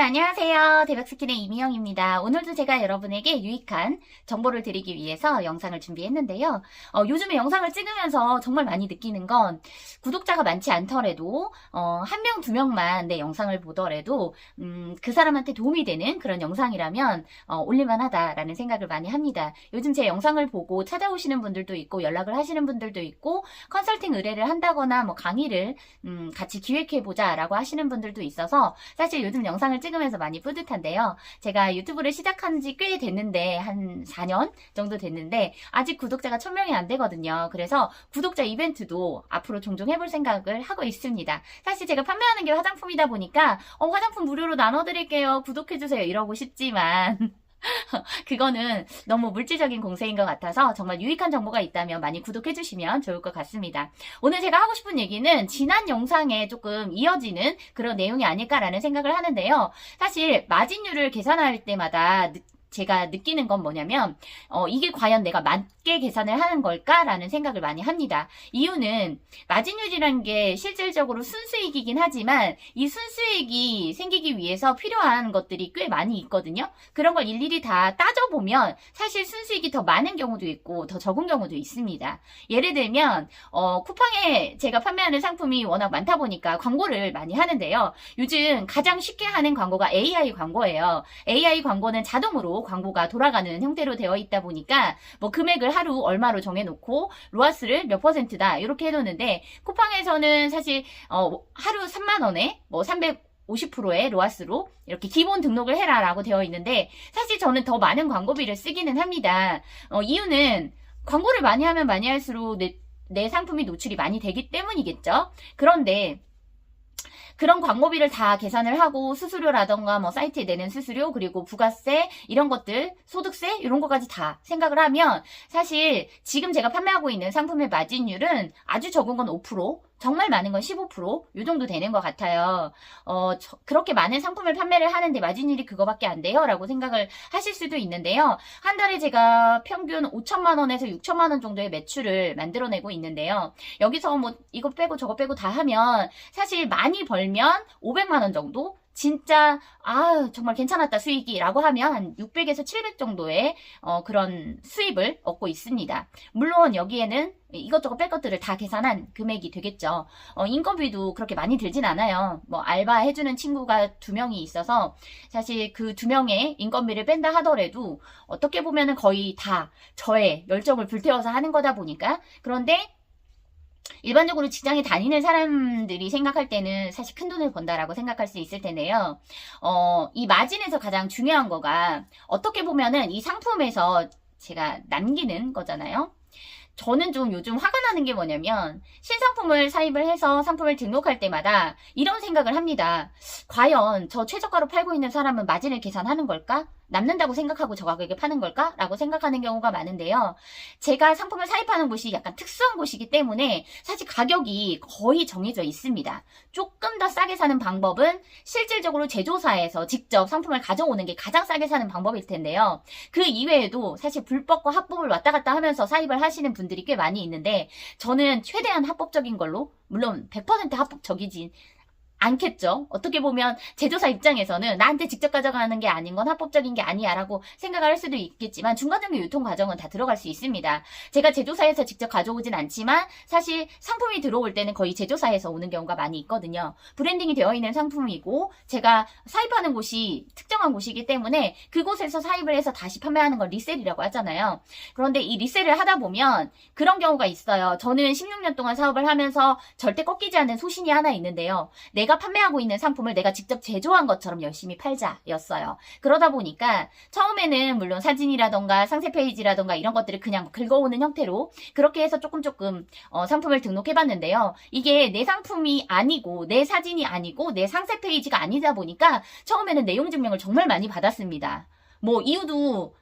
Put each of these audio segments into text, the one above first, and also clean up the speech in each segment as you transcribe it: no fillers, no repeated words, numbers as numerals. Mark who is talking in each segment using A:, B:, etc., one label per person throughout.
A: 안녕하세요. 대박스킨의 이미영입니다. 오늘도 제가 여러분에게 유익한 정보를 드리기 위해서 영상을 준비했는데요. 요즘에 영상을 찍으면서 정말 많이 느끼는 건 구독자가 많지 않더라도 한 명, 두 명만 내 영상을 보더라도 그 사람한테 도움이 되는 그런 영상이라면 올릴만 하다라는 생각을 많이 합니다. 요즘 제 영상을 보고 찾아오시는 분들도 있고 연락을 하시는 분들도 있고 컨설팅 의뢰를 한다거나 뭐 강의를 같이 기획해보자 라고 하시는 분들도 있어서 사실 요즘 영상을 찍으면서 많이 뿌듯한데요. 제가 유튜브를 시작한 지 꽤 됐는데 한 4년 정도 됐는데 아직 구독자가 1000명이 안 되거든요. 그래서 구독자 이벤트도 앞으로 종종 해볼 생각을 하고 있습니다. 사실 제가 판매하는 게 화장품이다 보니까 화장품 무료로 나눠드릴게요. 구독해주세요. 이러고 싶지만 그거는 너무 물질적인 공세인 것 같아서 정말 유익한 정보가 있다면 많이 구독해주시면 좋을 것 같습니다. 오늘 제가 하고 싶은 얘기는 지난 영상에 조금 이어지는 그런 내용이 아닐까라는 생각을 하는데요. 사실 마진율을 계산할 때마다 제가 느끼는 건 뭐냐면 이게 과연 내가 맞게 계산을 하는 걸까라는 생각을 많이 합니다. 이유는 마진율이라는 게 실질적으로 순수익이긴 하지만 이 순수익이 생기기 위해서 필요한 것들이 꽤 많이 있거든요. 그런 걸 일일이 다 따져보면 사실 순수익이 더 많은 경우도 있고 더 적은 경우도 있습니다. 예를 들면 쿠팡에 제가 판매하는 상품이 워낙 많다 보니까 광고를 많이 하는데요. 요즘 가장 쉽게 하는 광고가 AI 광고예요. AI 광고는 자동으로 광고가 돌아가는 형태로 되어 있다 보니까 뭐 금액을 하루 얼마로 정해놓고 로아스를 몇 %다 이렇게 해놓는데 쿠팡에서는 사실 하루 3만원에 뭐 350%의 로아스로 이렇게 기본 등록을 해라 라고 되어 있는데 사실 저는 더 많은 광고비를 쓰기는 합니다. 이유는 광고를 많이 하면 많이 할수록 내 상품이 노출이 많이 되기 때문이겠죠. 그런데 그런 광고비를 다 계산을 하고 수수료라던가 뭐 사이트에 내는 수수료 그리고 부가세 이런 것들 소득세 이런 것까지 다 생각을 하면 사실 지금 제가 판매하고 있는 상품의 마진율은 아주 적은 건 5% 정말 많은 건 15%이 정도 되는 것 같아요. 그렇게 많은 상품을 판매를 하는데 마진율이 그거밖에 안 돼요? 라고 생각을 하실 수도 있는데요. 한 달에 제가 평균 5천만 원에서 6천만 원 정도의 매출을 만들어내고 있는데요. 여기서 뭐 이거 빼고 저거 빼고 다 하면 사실 많이 벌면 500만 원 정도? 진짜 정말 괜찮았다 수익이 라고 하면 한 600에서 700 정도의 그런 수입을 얻고 있습니다. 물론 여기에는 이것저것 뺄 것들을 다 계산한 금액이 되겠죠. 인건비도 그렇게 많이 들진 않아요. 뭐 알바 해주는 친구가 2명이 있어서 사실 그 2명의 인건비를 뺀다 하더라도 어떻게 보면은 거의 다 저의 열정을 불태워서 하는 거다 보니까 그런데 일반적으로 직장에 다니는 사람들이 생각할 때는 사실 큰 돈을 번다라고 생각할 수 있을 텐데요. 이 마진에서 가장 중요한 거가 어떻게 보면은 이 상품에서 제가 남기는 거잖아요. 저는 좀 요즘 화가 나는 게 뭐냐면 신상품을 사입을 해서 상품을 등록할 때마다 이런 생각을 합니다. 과연 저 최저가로 팔고 있는 사람은 마진을 계산하는 걸까? 남는다고 생각하고 저 가격에 파는 걸까? 라고 생각하는 경우가 많은데요. 제가 상품을 사입하는 곳이 약간 특수한 곳이기 때문에 사실 가격이 거의 정해져 있습니다. 조금 더 싸게 사는 방법은 실질적으로 제조사에서 직접 상품을 가져오는 게 가장 싸게 사는 방법일 텐데요. 그 이외에도 사실 불법과 합법을 왔다 갔다 하면서 사입을 하시는 분들이 꽤 많이 있는데 저는 최대한 합법적인 걸로 물론 100% 합법적이진 않겠죠. 어떻게 보면 제조사 입장에서는 나한테 직접 가져가는 게 아닌 건 합법적인 게 아니야 라고 생각을 할 수도 있겠지만 중간중간 유통 과정은 다 들어갈 수 있습니다. 제가 제조사에서 직접 가져오진 않지만 사실 상품이 들어올 때는 거의 제조사에서 오는 경우가 많이 있거든요. 브랜딩이 되어 있는 상품이고 제가 사입하는 곳이 특정한 곳이기 때문에 그곳에서 사입을 해서 다시 판매하는 걸 리셀이라고 하잖아요. 그런데 이 리셀을 하다 보면 그런 경우가 있어요. 저는 16년 동안 사업을 하면서 절대 꺾이지 않는 소신이 하나 있는데요. 내가 판매하고 있는 상품을 내가 직접 제조한 것처럼 열심히 팔자였어요. 그러다 보니까 처음에는 물론 사진이라던가 상세 페이지라던가 이런 것들을 그냥 긁어오는 형태로 그렇게 해서 조금 상품을 등록해봤는데요. 이게 내 상품이 아니고 내 사진이 아니고 내 상세 페이지가 아니다 보니까 처음에는 내용 증명을 정말 많이 받았습니다. 뭐 이유도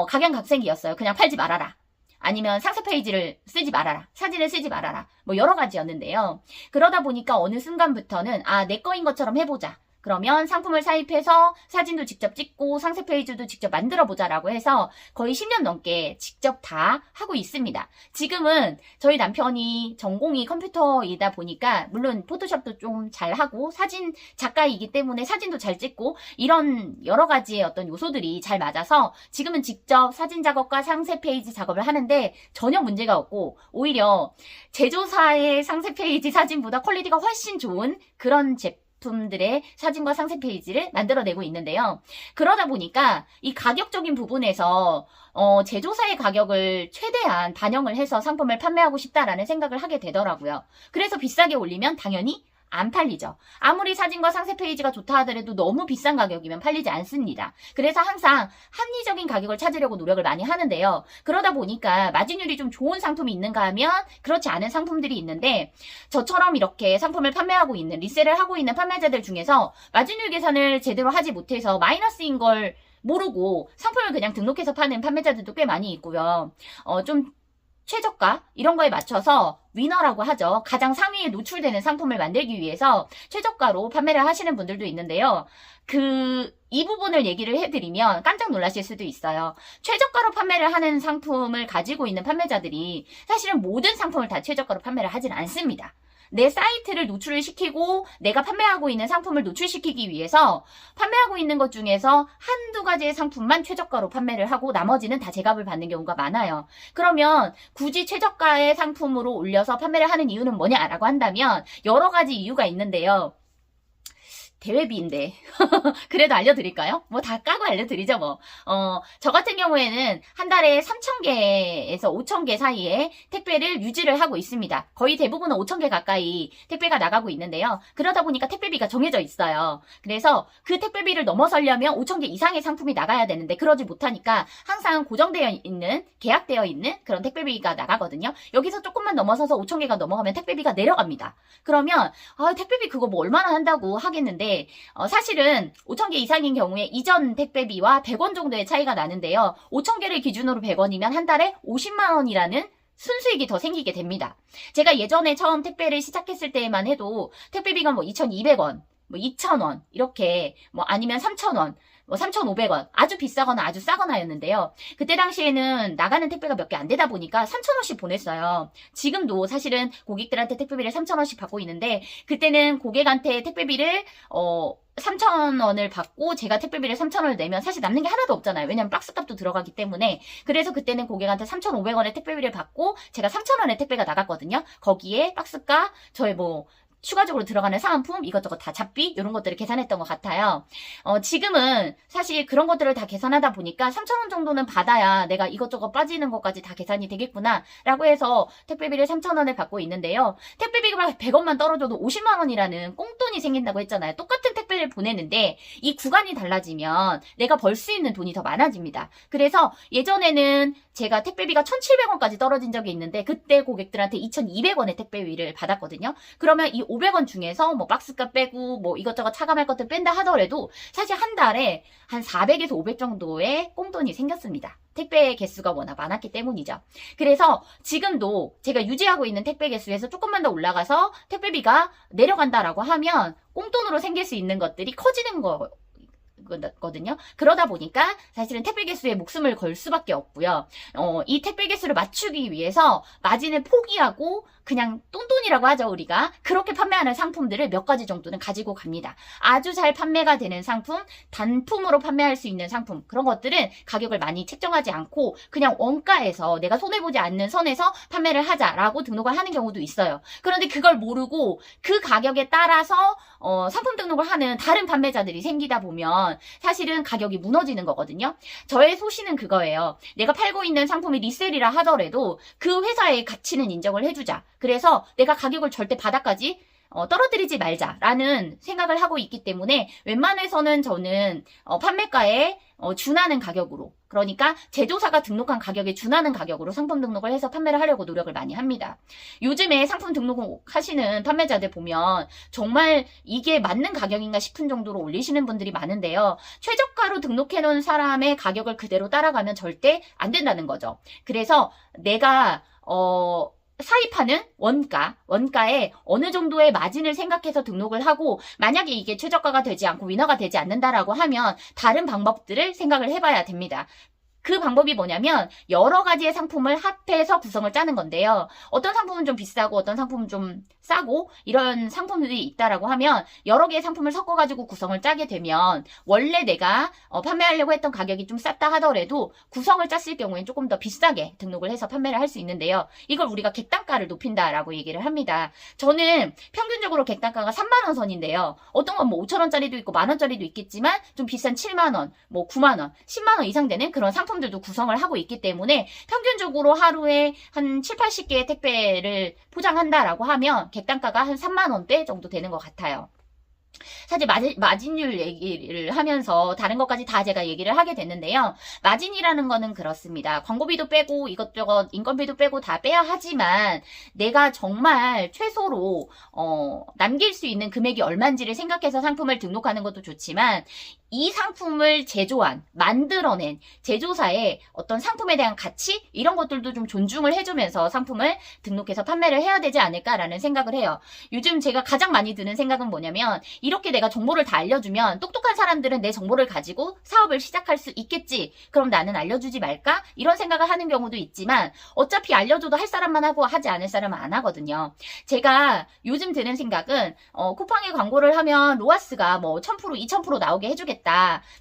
A: 각양각색이었어요. 그냥 팔지 말아라. 아니면 상세 페이지를 쓰지 말아라. 사진을 쓰지 말아라. 뭐 여러 가지였는데요. 그러다 보니까 어느 순간부터는 내 거인 것처럼 해보자. 그러면 상품을 사입해서 사진도 직접 찍고 상세 페이지도 직접 만들어 보자라고 해서 거의 10년 넘게 직접 다 하고 있습니다. 지금은 저희 남편이 전공이 컴퓨터이다 보니까 물론 포토샵도 좀 잘하고 사진 작가이기 때문에 사진도 잘 찍고 이런 여러 가지의 어떤 요소들이 잘 맞아서 지금은 직접 사진 작업과 상세 페이지 작업을 하는데 전혀 문제가 없고 오히려 제조사의 상세 페이지 사진보다 퀄리티가 훨씬 좋은 그런 제품들의 사진과 상세 페이지를 만들어내고 있는데요. 그러다 보니까 이 가격적인 부분에서 제조사의 가격을 최대한 반영을 해서 상품을 판매하고 싶다라는 생각을 하게 되더라고요. 그래서 비싸게 올리면 당연히 안 팔리죠. 아무리 사진과 상세 페이지가 좋다 하더라도 너무 비싼 가격이면 팔리지 않습니다. 그래서 항상 합리적인 가격을 찾으려고 노력을 많이 하는데요. 그러다 보니까 마진율이 좀 좋은 상품이 있는가 하면 그렇지 않은 상품들이 있는데 저처럼 이렇게 상품을 판매하고 있는 리셀을 하고 있는 판매자들 중에서 마진율 계산을 제대로 하지 못해서 마이너스인 걸 모르고 상품을 그냥 등록해서 파는 판매자들도 꽤 많이 있고요. 좀 최저가 이런 거에 맞춰서 위너라고 하죠. 가장 상위에 노출되는 상품을 만들기 위해서 최저가로 판매를 하시는 분들도 있는데요. 이 부분을 얘기를 해드리면 깜짝 놀라실 수도 있어요. 최저가로 판매를 하는 상품을 가지고 있는 판매자들이 사실은 모든 상품을 다 최저가로 판매를 하진 않습니다. 내 사이트를 노출을 시키고 내가 판매하고 있는 상품을 노출시키기 위해서 판매하고 있는 것 중에서 한두 가지의 상품만 최저가로 판매를 하고 나머지는 다 제값을 받는 경우가 많아요. 그러면 굳이 최저가의 상품으로 올려서 판매를 하는 이유는 뭐냐라고 한다면 여러 가지 이유가 있는데요. 대회비인데 그래도 알려드릴까요? 뭐 다 까고 알려드리죠 뭐. 저 같은 경우에는 한 달에 3,000개에서 5,000개 사이에 택배를 유지를 하고 있습니다. 거의 대부분은 5,000개 가까이 택배가 나가고 있는데요. 그러다 보니까 택배비가 정해져 있어요. 그래서 그 택배비를 넘어서려면 5,000개 이상의 상품이 나가야 되는데 그러지 못하니까 항상 고정되어 있는, 계약되어 있는 그런 택배비가 나가거든요. 여기서 조금만 넘어서서 5,000개가 넘어가면 택배비가 내려갑니다. 그러면 택배비 그거 뭐 얼마나 한다고 하겠는데 사실은 5,000개 이상인 경우에 이전 택배비와 100원 정도의 차이가 나는데요. 5,000개를 기준으로 100원이면 한 달에 50만 원이라는 순수익이 더 생기게 됩니다. 제가 예전에 처음 택배를 시작했을 때만 해도 택배비가 뭐 2,200원, 뭐 2,000원 이렇게 뭐 아니면 3,000원, 뭐 3,500원 아주 비싸거나 아주 싸거나였는데요. 그때 당시에는 나가는 택배가 몇 개 안 되다 보니까 3,000원씩 보냈어요. 지금도 사실은 고객들한테 택배비를 3,000원씩 받고 있는데 그때는 고객한테 택배비를 3,000원을 받고 제가 택배비를 3,000원을 내면 사실 남는 게 하나도 없잖아요. 왜냐면 박스값도 들어가기 때문에. 그래서 그때는 고객한테 3,500원의 택배비를 받고 제가 3,000원의 택배가 나갔거든요. 거기에 박스값, 저의 뭐 추가적으로 들어가는 사은품 이것저것 다 잡비 이런 것들을 계산했던 것 같아요. 지금은 사실 그런 것들을 다 계산하다 보니까 3,000원 정도는 받아야 내가 이것저것 빠지는 것까지 다 계산이 되겠구나 라고 해서 택배비를 3,000원을 받고 있는데요. 택배비가 100원만 떨어져도 50만 원이라는 꽁돈이 생긴다고 했잖아요. 똑같은 택배를 보내는데 이 구간이 달라지면 내가 벌 수 있는 돈이 더 많아집니다. 그래서 예전에는 제가 택배비가 1,700원까지 떨어진 적이 있는데 그때 고객들한테 2,200원의 택배비를 받았거든요. 그러면 이 500원 중에서 뭐 박스값 빼고 뭐 이것저것 차감할 것들 뺀다 하더라도 사실 한 달에 한 400에서 500 정도의 꽁돈이 생겼습니다. 택배 개수가 워낙 많았기 때문이죠. 그래서 지금도 제가 유지하고 있는 택배 개수에서 조금만 더 올라가서 택배비가 내려간다라고 하면 꽁돈으로 생길 수 있는 것들이 커지는 거든요. 그러다 보니까 사실은 택배 개수에 목숨을 걸 수밖에 없고요. 이 택배 개수를 맞추기 위해서 마진을 포기하고 그냥 똔똔이라고 하죠, 우리가. 그렇게 판매하는 상품들을 몇 가지 정도는 가지고 갑니다. 아주 잘 판매가 되는 상품, 단품으로 판매할 수 있는 상품, 그런 것들은 가격을 많이 책정하지 않고 그냥 원가에서 내가 손해보지 않는 선에서 판매를 하자라고 등록을 하는 경우도 있어요. 그런데 그걸 모르고 그 가격에 따라서 상품 등록을 하는 다른 판매자들이 생기다 보면 사실은 가격이 무너지는 거거든요. 저의 소신은 그거예요. 내가 팔고 있는 상품이 리셀이라 하더라도 그 회사의 가치는 인정을 해주자. 그래서 내가 가격을 절대 바닥까지 떨어뜨리지 말자라는 생각을 하고 있기 때문에 웬만해서는 저는 판매가에 준하는 가격으로, 그러니까 제조사가 등록한 가격에 준하는 가격으로 상품 등록을 해서 판매를 하려고 노력을 많이 합니다. 요즘에 상품 등록하시는 판매자들 보면 정말 이게 맞는 가격인가 싶은 정도로 올리시는 분들이 많은데요. 최저가로 등록해 놓은 사람의 가격을 그대로 따라가면 절대 안 된다는 거죠. 그래서 내가 사입하는 원가에 어느 정도의 마진을 생각해서 등록을 하고, 만약에 이게 최저가가 되지 않고 위너가 되지 않는다라고 하면 다른 방법들을 생각을 해봐야 됩니다. 그 방법이 뭐냐면 여러 가지의 상품을 합해서 구성을 짜는 건데요. 어떤 상품은 좀 비싸고 어떤 상품은 좀 싸고 이런 상품들이 있다라고 하면 여러 개의 상품을 섞어가지고 구성을 짜게 되면 원래 내가 판매하려고 했던 가격이 좀 쌌다 하더라도 구성을 짰을 경우엔 조금 더 비싸게 등록을 해서 판매를 할 수 있는데요. 이걸 우리가 객단가를 높인다라고 얘기를 합니다. 저는 평균적으로 객단가가 3만 원 선인데요. 어떤 건 뭐 5천 원짜리도 있고 만 원짜리도 있겠지만 좀 비싼 7만 원, 뭐 9만 원, 10만 원 이상 되는 그런 상품들도 구성을 하고 있기 때문에 평균적으로 하루에 한 7, 80개의 택배를 포장한다라고 하면 객단가가 한 3만 원대 정도 되는 것 같아요. 사실 마진율 얘기를 하면서 다른 것까지 다 제가 얘기를 하게 됐는데요. 마진이라는 거는 그렇습니다. 광고비도 빼고 이것저것 인건비도 빼고 다 빼야 하지만 내가 정말 최소로 남길 수 있는 금액이 얼마인지를 생각해서 상품을 등록하는 것도 좋지만 이 상품을 만들어낸 제조사의 어떤 상품에 대한 가치? 이런 것들도 좀 존중을 해주면서 상품을 등록해서 판매를 해야 되지 않을까라는 생각을 해요. 요즘 제가 가장 많이 드는 생각은 뭐냐면 이렇게 내가 정보를 다 알려주면 똑똑한 사람들은 내 정보를 가지고 사업을 시작할 수 있겠지. 그럼 나는 알려주지 말까? 이런 생각을 하는 경우도 있지만 어차피 알려줘도 할 사람만 하고 하지 않을 사람은 안 하거든요. 제가 요즘 드는 생각은 쿠팡에 광고를 하면 로아스가 뭐 1000%, 2000% 나오게 해주겠다.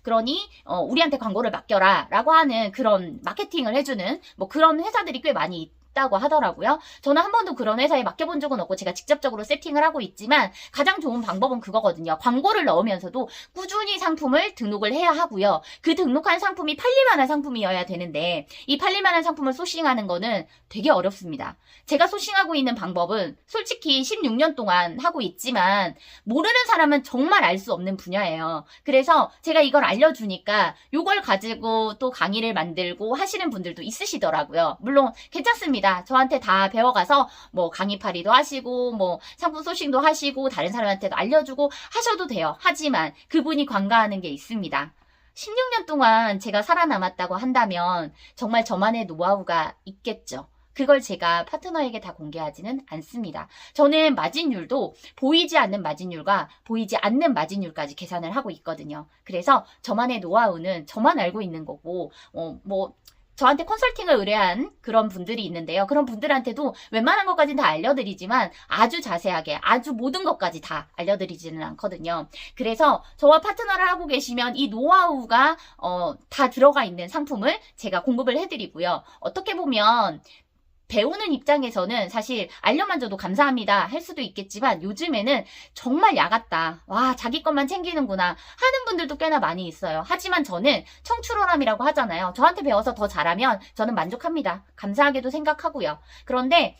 A: 그러니 우리한테 광고를 맡겨라 라고 하는 그런 마케팅을 해주는 뭐 그런 회사들이 꽤 많이 있다고 하더라고요. 저는 한 번도 그런 회사에 맡겨본 적은 없고 제가 직접적으로 세팅을 하고 있지만 가장 좋은 방법은 그거거든요. 광고를 넣으면서도 꾸준히 상품을 등록을 해야 하고요. 그 등록한 상품이 팔릴만한 상품이어야 되는데 이 팔릴만한 상품을 소싱하는 거는 되게 어렵습니다. 제가 소싱하고 있는 방법은 솔직히 16년 동안 하고 있지만 모르는 사람은 정말 알 수 없는 분야예요. 그래서 제가 이걸 알려주니까 이걸 가지고 또 강의를 만들고 하시는 분들도 있으시더라고요. 물론 괜찮습니다. 저한테 다 배워가서 뭐 강의팔이도 하시고 뭐 상품 소싱도 하시고 다른 사람한테도 알려주고 하셔도 돼요. 하지만 그분이 관가하는 게 있습니다. 16년 동안 제가 살아남았다고 한다면 정말 저만의 노하우가 있겠죠. 그걸 제가 파트너에게 다 공개하지는 않습니다. 저는 마진율도 보이지 않는 마진율과 보이지 않는 마진율까지 계산을 하고 있거든요. 그래서 저만의 노하우는 저만 알고 있는 거고 저한테 컨설팅을 의뢰한 그런 분들이 있는데요. 그런 분들한테도 웬만한 것까지는 다 알려드리지만 아주 자세하게 아주 모든 것까지 다 알려드리지는 않거든요. 그래서 저와 파트너를 하고 계시면 이 노하우가 다 들어가 있는 상품을 제가 공급을 해드리고요. 어떻게 보면 배우는 입장에서는 사실 알려만 줘도 감사합니다 할 수도 있겠지만 요즘에는 정말 야같다. 와, 자기 것만 챙기는구나 하는 분들도 꽤나 많이 있어요. 하지만 저는 청출어람이라고 하잖아요. 저한테 배워서 더 잘하면 저는 만족합니다. 감사하게도 생각하고요. 그런데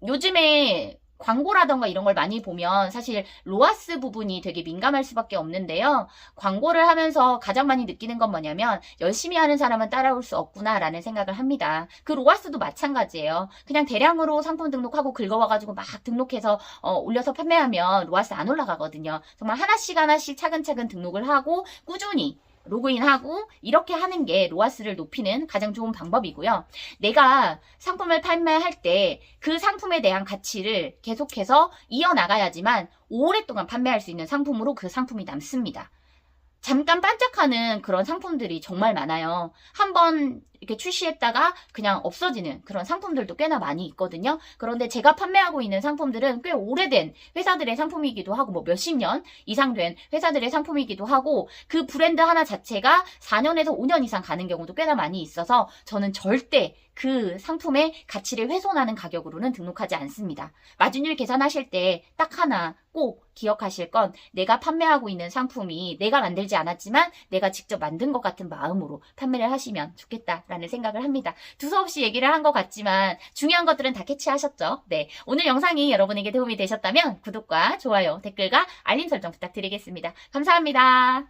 A: 요즘에 광고라던가 이런 걸 많이 보면 사실 로아스 부분이 되게 민감할 수밖에 없는데요. 광고를 하면서 가장 많이 느끼는 건 뭐냐면 열심히 하는 사람은 따라올 수 없구나라는 생각을 합니다. 그 로아스도 마찬가지예요. 그냥 대량으로 상품 등록하고 긁어와가지고 막 등록해서 올려서 판매하면 로아스 안 올라가거든요. 정말 하나씩 차근차근 등록을 하고 꾸준히 로그인하고 이렇게 하는 게 로아스를 높이는 가장 좋은 방법이고요. 내가 상품을 판매할 때 그 상품에 대한 가치를 계속해서 이어나가야지만 오랫동안 판매할 수 있는 상품으로 그 상품이 남습니다. 잠깐 반짝하는 그런 상품들이 정말 많아요. 한번 이렇게 출시했다가 그냥 없어지는 그런 상품들도 꽤나 많이 있거든요. 그런데 제가 판매하고 있는 상품들은 꽤 오래된 회사들의 상품이기도 하고 뭐 몇십 년 이상 된 회사들의 상품이기도 하고 그 브랜드 하나 자체가 4년에서 5년 이상 가는 경우도 꽤나 많이 있어서 저는 절대 그 상품의 가치를 훼손하는 가격으로는 등록하지 않습니다. 마진율 계산하실 때 딱 하나 꼭 기억하실 건 내가 판매하고 있는 상품이 내가 만들지 않았지만 내가 직접 만든 것 같은 마음으로 판매를 하시면 좋겠다라는 생각을 합니다. 두서없이 얘기를 한 것 같지만 중요한 것들은 다 캐치하셨죠? 네, 오늘 영상이 여러분에게 도움이 되셨다면 구독과 좋아요, 댓글과 알림 설정 부탁드리겠습니다. 감사합니다.